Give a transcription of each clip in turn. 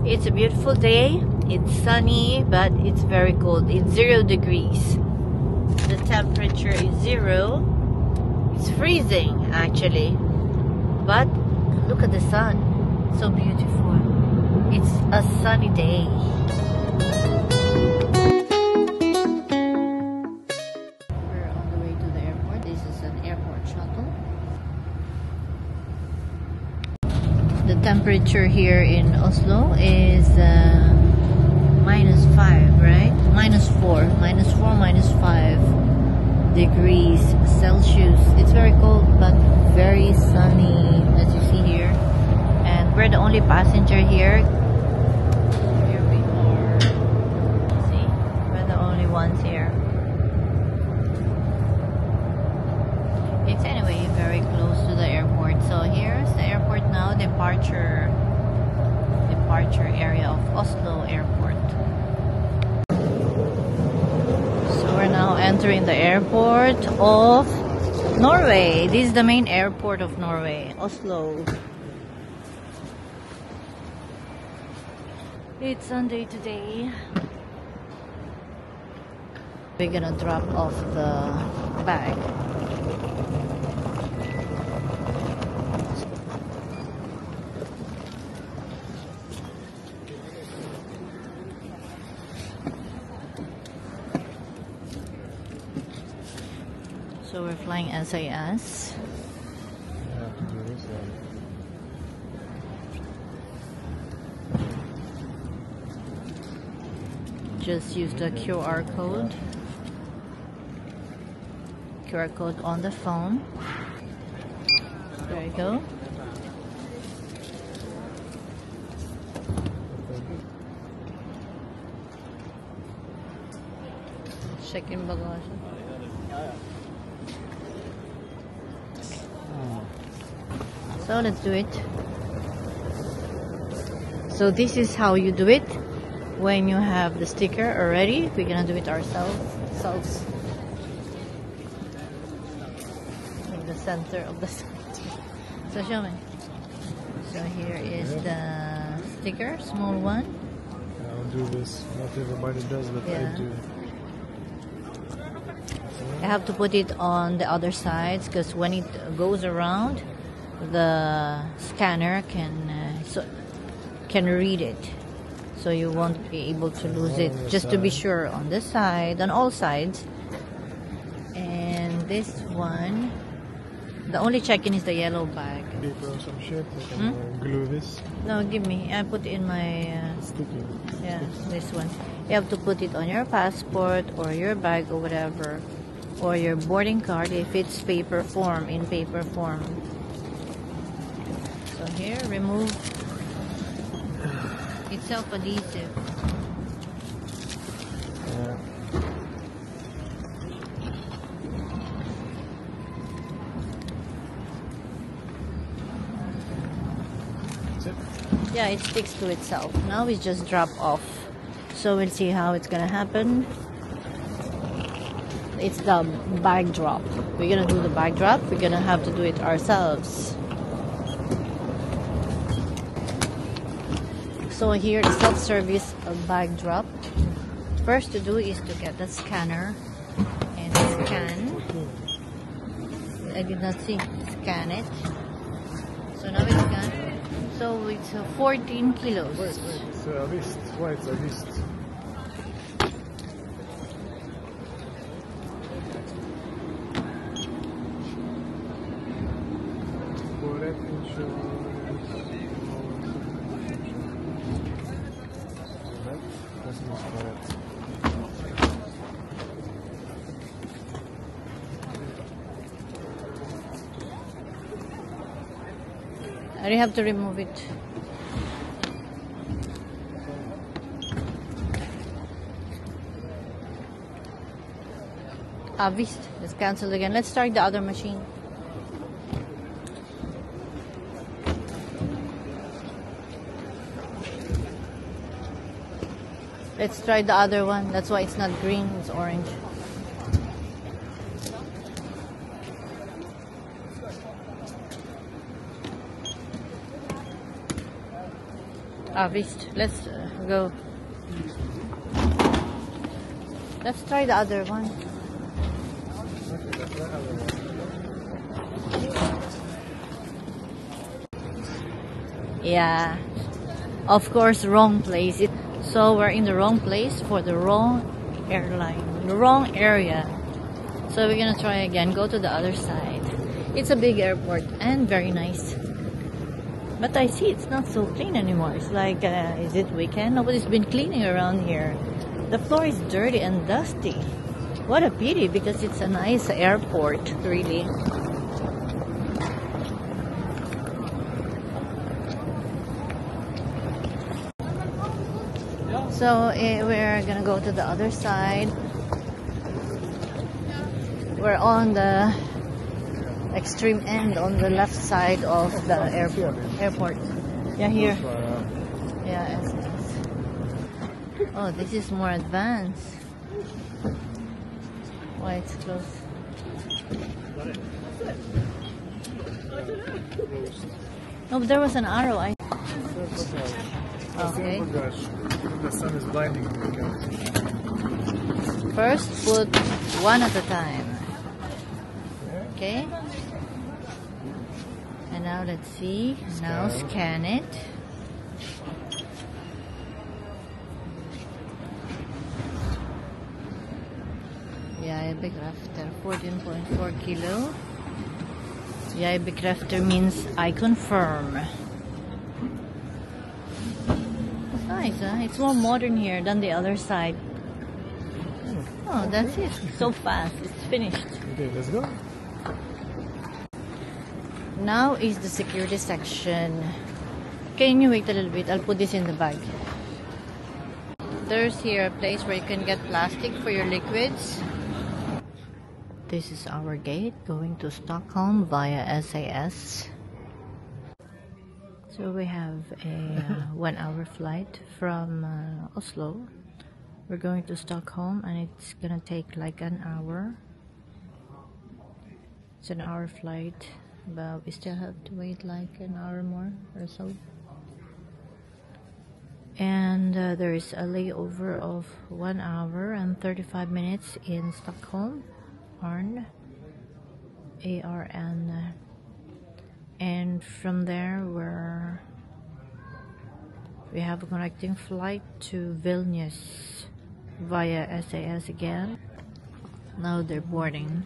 It's a beautiful day. It's sunny, but it's very cold. It's 0 degrees. The temperature is 0. It's freezing actually. But look at the sun. So beautiful. It's a sunny day. We're on the way to the airport. This is an airport shuttle. The temperature here in Oslo is -5, right? -4, -5 degrees Celsius. It's very cold but very sunny, as you see here. And we're the only passenger here. Here we are. See, we're the only ones here. It's anyway very close to the airport. So here's the airport now, departure area of Oslo Airport. So we're now entering the airport of Norway. This is the main airport of Norway, Oslo. It's Sunday today. We're gonna drop off the bag. So we're flying SAS. Just use the QR code on the phone. There you go. Check in bagage. So let's do it. So this is how you do it. When you have the sticker already, we're gonna do it ourselves. In the center of the site. So show me. So here is the sticker, small one. I'll do this. Not everybody does, but I do. I have to put it on the other sides because when it goes around, the scanner can read it, so you won't be able to lose it. Just to be sure, on this side, on all sides. And this one, the only check-in is the yellow bag. Paper or some shit. I can glue this. No, give me. I put it in my sticky. Yeah, this one. You have to put it on your passport or your bag or whatever, or your boarding card if it's paper form, in paper form. So here, remove. It's self-adhesive. Yeah. That's it? Yeah, it sticks to itself. Now we just drop off. So we'll see how it's gonna happen. It's the bag drop. We're gonna do the bag drop. We're gonna have to do it ourselves. So here, the self-service bag drop. First to do is to get the scanner and scan. I did not see. Scan it. So now it's scanned. So it's 14 kilos. Wait. It's a list. Why it's a list? Correct insurance. I have to remove it. Vist. Let's cancel again. Let's start the other machine. Let's try the other one. That's why it's not green, it's orange. Vist. Let's go. Let's try the other one. Yeah, of course, wrong place. So we're in the wrong place for the wrong airline, the wrong area. So we're gonna try again, go to the other side. It's a big airport and very nice. But I see it's not so clean anymore. It's like, is it weekend? Nobody's been cleaning around here. The floor is dirty and dusty. What a pity, because it's a nice airport, really. So we're gonna go to the other side. We're on the extreme end, on the left side of the airport. Yeah, here. Yeah, SAS. Oh, this is more advanced. Why it's closed? No, but there was an arrow. Okay. The sun is blinding me. First, put one at a time. Okay. And now let's see. Now scan it. Jag bekräftar 14.4 kilo. Jag bekräftar means I confirm. It's nice, huh? It's more modern here than the other side. Oh, that's it. So fast. It's finished. Okay, let's go. Now is the security section. Can you wait a little bit? I'll put this in the bag. There's here a place where you can get plastic for your liquids. This is our gate going to Stockholm via SAS. So we have a 1-hour flight from Oslo. We're going to Stockholm and it's gonna take like an hour. It's an hour flight, but we still have to wait like an hour more or so. And there is a layover of 1 hour and 35 minutes in Stockholm, ARN. And from there we have a connecting flight to Vilnius via SAS again. Now they're boarding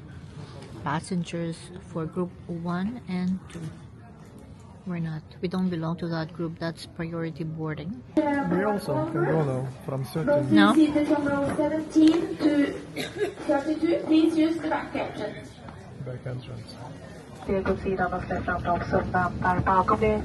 passengers for group 1 and 2. We don't belong to that group. That's priority boarding. We also can go though from certain. No. From 17 to 32, please use the back entrance. Back entrance. Det går sidan och släpper fram de som väntar bakom er.